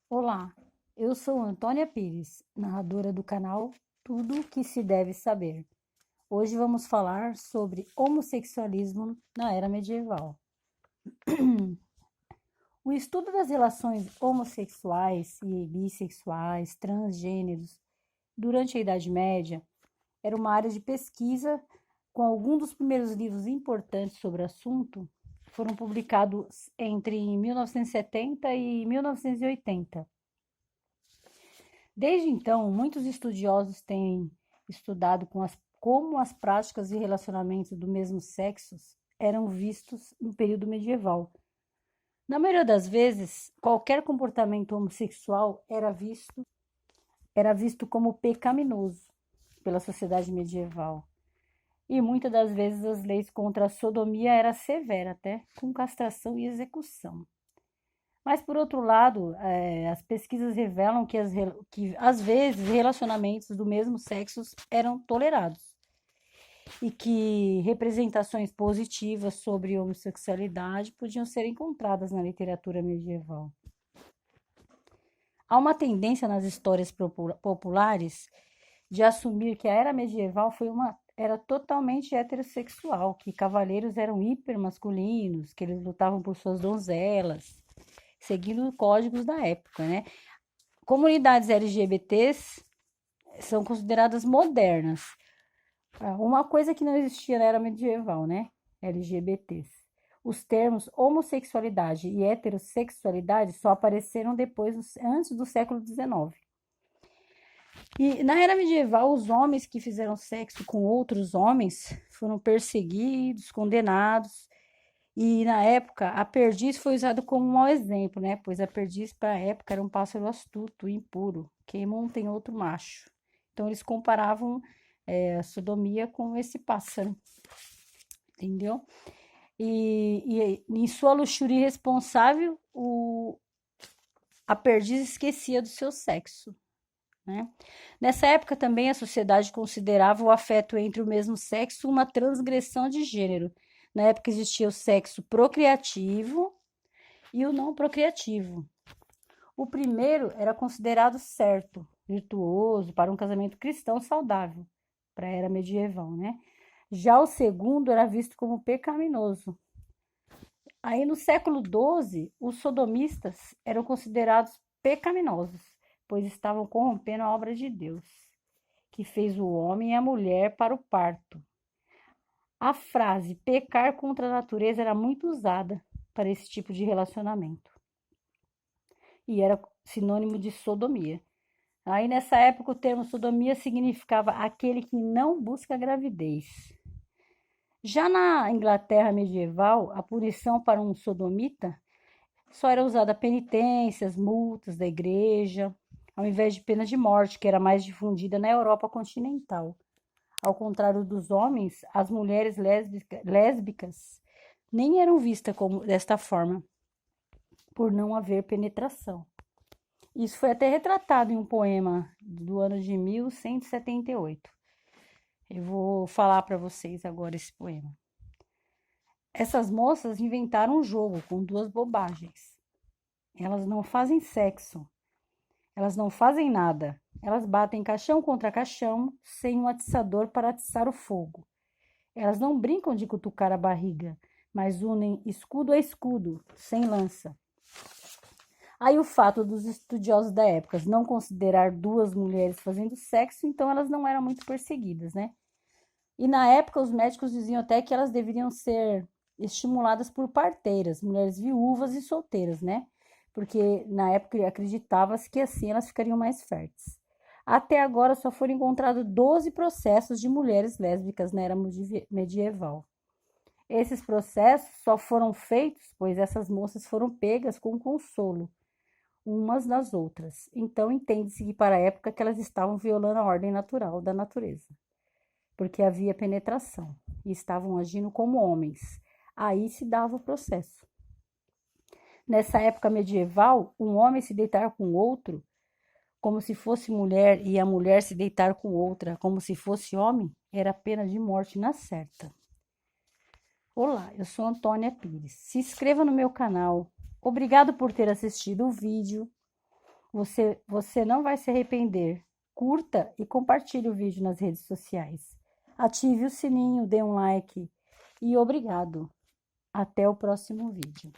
Olá, eu sou Antônia Pires, narradora do canal Tudo o que se deve saber. Hoje vamos falar sobre homossexualismo na era medieval. O estudo das relações homossexuais e bissexuais, transgêneros, durante a Idade Média, era uma área de pesquisa com alguns dos primeiros livros importantes sobre o assunto foram publicados entre 1970 e 1980. Desde então, muitos estudiosos têm estudado como as práticas e relacionamentos do mesmo sexo eram vistos no período medieval. Na maioria das vezes, qualquer comportamento homossexual era visto como pecaminoso pela sociedade medieval. E muitas das vezes as leis contra a sodomia eram severas, até com castração e execução. Mas, por outro lado, as pesquisas revelam que, às vezes, relacionamentos do mesmo sexo eram tolerados e que representações positivas sobre homossexualidade podiam ser encontradas na literatura medieval. Há uma tendência nas histórias populares de assumir que a era medieval era totalmente heterossexual, que cavaleiros eram hipermasculinos, que eles lutavam por suas donzelas, seguindo códigos da época, né? Comunidades LGBTs são consideradas modernas. Uma coisa que não existia na era medieval, né? LGBTs. Os termos homossexualidade e heterossexualidade só apareceram antes do século XIX. E na era medieval, os homens que fizeram sexo com outros homens foram perseguidos, condenados. E na época, a perdiz foi usada como um mau exemplo, né? Pois a perdiz, para a época, era um pássaro astuto, impuro, que monta em outro macho. Então, eles comparavam a sodomia com esse pássaro, entendeu? E em sua luxúria irresponsável, a perdiz esquecia do seu sexo, né? Nessa época também a sociedade considerava o afeto entre o mesmo sexo uma transgressão de gênero. Na época existia o sexo procriativo e o não procriativo. O primeiro era considerado certo, virtuoso, para um casamento cristão saudável, para a era medieval, né? Já o segundo era visto como pecaminoso. Aí no século XII, os sodomistas eram considerados pecaminosos, pois estavam corrompendo a obra de Deus, que fez o homem e a mulher para o parto. A frase pecar contra a natureza era muito usada para esse tipo de relacionamento e era sinônimo de sodomia. Aí nessa época o termo sodomia significava aquele que não busca gravidez. Já na Inglaterra medieval, a punição para um sodomita só era usada penitências, multas da igreja, ao invés de pena de morte, que era mais difundida na Europa continental. Ao contrário dos homens, as mulheres lésbicas nem eram vistas desta forma, por não haver penetração. Isso foi até retratado em um poema do ano de 1178. Eu vou falar para vocês agora esse poema. Essas moças inventaram um jogo com duas bobagens. Elas não fazem sexo, elas não fazem nada. Elas batem caixão contra caixão, sem um atiçador para atiçar o fogo. Elas não brincam de cutucar a barriga, mas unem escudo a escudo, sem lança. Aí o fato dos estudiosos da época não considerar duas mulheres fazendo sexo, então elas não eram muito perseguidas, né? E na época os médicos diziam até que elas deveriam ser estimuladas por parteiras, mulheres viúvas e solteiras, né? Porque na época acreditava-se que assim elas ficariam mais férteis. Até agora só foram encontrados 12 processos de mulheres lésbicas na era medieval. Esses processos só foram feitos pois essas moças foram pegas com consolo umas nas outras. Então entende-se que para a época que elas estavam violando a ordem natural da natureza, porque havia penetração e estavam agindo como homens. Aí se dava o processo. Nessa época medieval, um homem se deitar com outro como se fosse mulher e a mulher se deitar com outra como se fosse homem, era pena de morte na certa. Olá, eu sou Antônia Pires. Se inscreva no meu canal. Obrigado por ter assistido o vídeo. Você não vai se arrepender. Curta e compartilhe o vídeo nas redes sociais. Ative o sininho, dê um like e obrigado. Até o próximo vídeo.